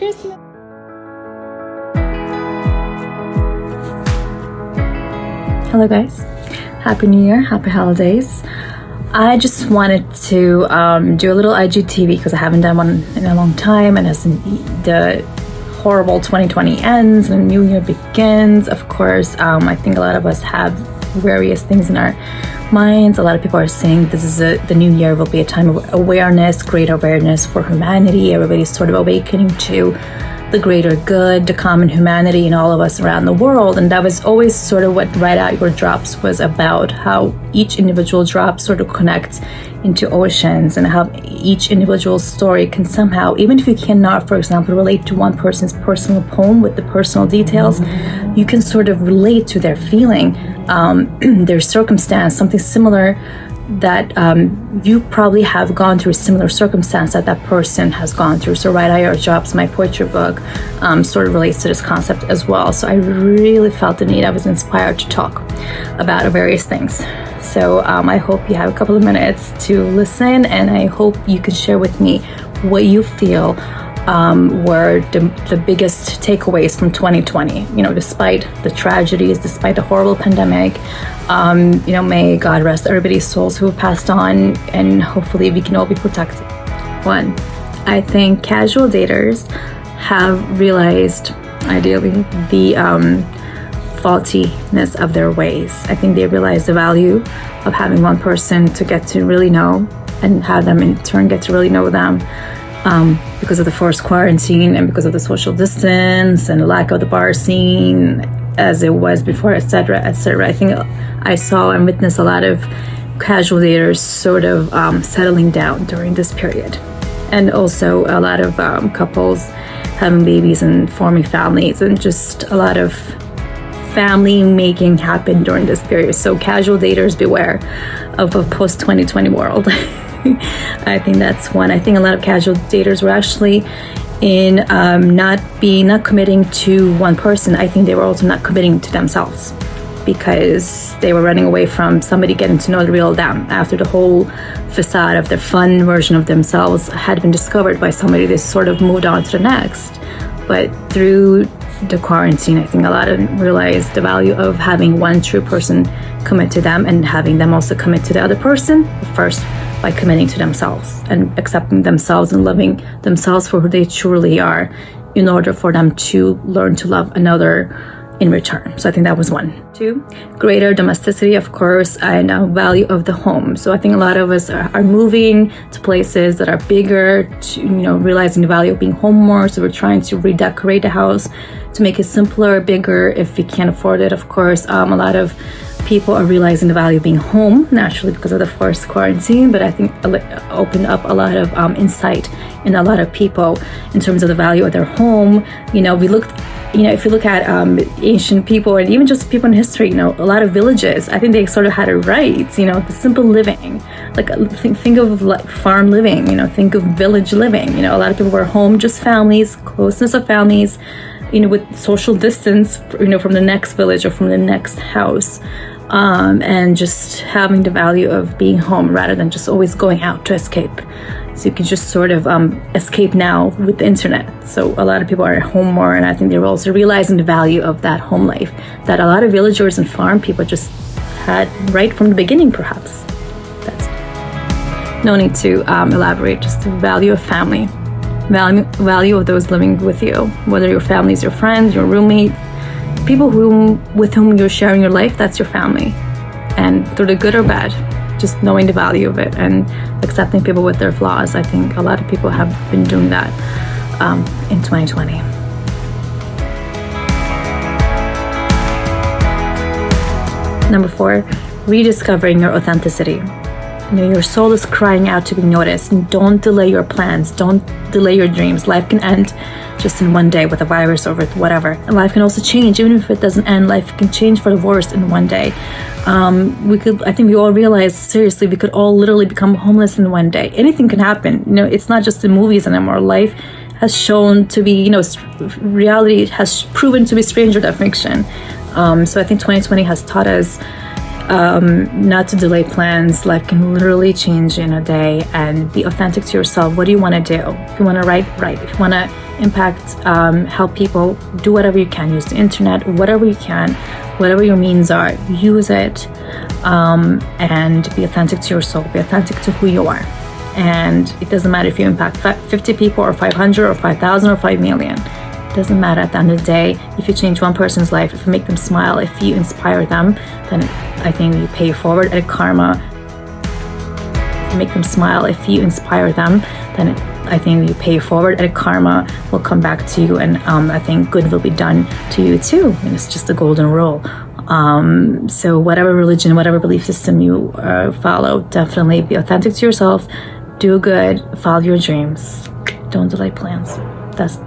Christmas. Hello guys, Happy New Year, Happy Holidays. I just wanted to do a little IGTV because I haven't done one in a long time, and as the horrible 2020 ends and New Year begins, of course, I think a lot of us have various things in our minds. A lot of people are saying this is the new year will be a time of awareness, greater awareness for humanity. Everybody's sort of awakening to the greater good, the common humanity in all of us around the world. And that was always sort of what Write Out Your Drops was about, how each individual drop sort of connects into oceans, and how each individual story can somehow, even if you cannot, for example, relate to one person's personal poem with the personal details, you can sort of relate to their feeling, their circumstance, something similar that you probably have gone through a similar circumstance that person has gone through. So Write Out Your Drops, my poetry book, sort of relates to this concept as well. So I really felt the need, I was inspired to talk about various things. So I hope you have a couple of minutes to listen, and I hope you can share with me what you feel were the biggest takeaways from 2020, despite the tragedies, despite the horrible pandemic. May God rest everybody's souls who have passed on, and hopefully we can all be protected. One, I think casual daters have realized, ideally, the faultiness of their ways. I think they realize the value of having one person to get to really know, and have them in turn get to really know them. Because of the forced quarantine and because of the social distance and the lack of the bar scene as it was before, etc., etc. I think I saw and witnessed a lot of casual daters sort of settling down during this period, and also a lot of couples having babies and forming families, and just a lot of family making happen during this period. So casual daters, beware of a post-2020 world. I think that's one. I think a lot of casual daters were actually in not committing to one person. I think they were also not committing to themselves, because they were running away from somebody getting to know the real them. After the whole facade of the fun version of themselves had been discovered by somebody, they sort of moved on to the next. But through the quarantine, I think a lot of them realized the value of having one true person commit to them, and having them also commit to the other person first, by committing to themselves and accepting themselves and loving themselves for who they truly are, in order for them to learn to love another in return. So I think that was one. Two, greater domesticity, of course, and value of the home. So I think a lot of us are moving to places that are bigger, to, realizing the value of being home more. So we're trying to redecorate the house to make it simpler, bigger, if we can't afford it, of course. A lot of people are realizing the value of being home, naturally because of the forced quarantine, but I think it opened up a lot of insight in a lot of people in terms of the value of their home. If you look at ancient people, and even just people in history, a lot of villages, I think they sort of had it right, the simple living. Like think of like farm living, think of village living. A lot of people were home, just families, closeness of families, with social distance, from the next village or from the next house. And just having the value of being home rather than just always going out to escape. So you can just sort of escape now with the internet. So a lot of people are at home more, and I think they're also realizing the value of that home life that a lot of villagers and farm people just had right from the beginning, perhaps. That's no need to elaborate, just the value of family, value of those living with you, whether your family is your friends, your roommates, people with whom you're sharing your life. That's your family. And through the good or bad, just knowing the value of it and accepting people with their flaws. I think a lot of people have been doing that in 2020. Number 4, rediscovering your authenticity. Your soul is crying out to be noticed. And don't delay your plans. Don't delay your dreams. Life can end just in one day with a virus or with whatever. And life can also change. Even if it doesn't end, life can change for the worse in one day. I think we all realize, seriously, we could all literally become homeless in one day. Anything can happen. It's not just in movies anymore. Life has shown to be, reality has proven to be stranger than fiction. So I think 2020 has taught us not to delay plans. Life can literally change in a day, and be authentic to yourself. What do you want to do? If you want to write, if you want to impact, help people, do whatever you can. Use the internet, whatever you can, whatever your means are, use it, and be authentic to your soul, be authentic to who you are. And it doesn't matter if you impact 50 people or 500 or 5,000 or 5 million. It doesn't matter. At the end of the day, if you change one person's life, if you make them smile, if you inspire them, then I think you pay forward at karma. If you make them smile, if you inspire them, then I think you pay forward and karma will come back to you, and I think good will be done to you too. And it's just a golden rule. So whatever religion, whatever belief system you follow, definitely be authentic to yourself, do good, follow your dreams, don't delay plans. That's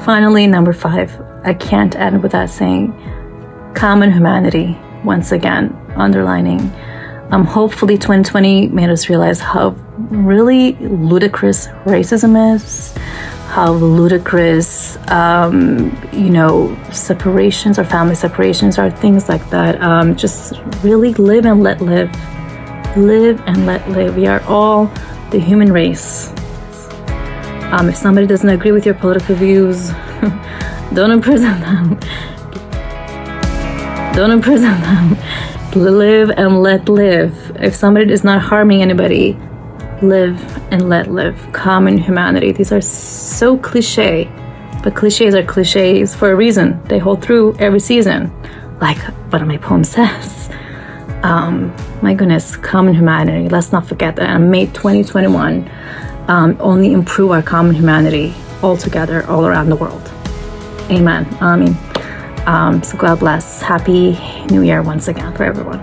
finally number 5. I can't end without saying common humanity once again, underlining. Hopefully 2020 made us realize how really ludicrous racism is, how ludicrous, separations or family separations are, things like that. Just really live and let live. Live and let live. We are all the human race. If somebody doesn't agree with your political views, don't imprison them. Don't imprison them. Live and let live. If somebody is not harming anybody, live and let live. Common humanity. These are so cliche, but cliches are cliches for a reason. They hold through every season, like what my poem says. My goodness, common humanity. Let's not forget that. And May 2021, only improve our common humanity all together, all around the world. Amen. So God bless. Happy New Year once again for everyone.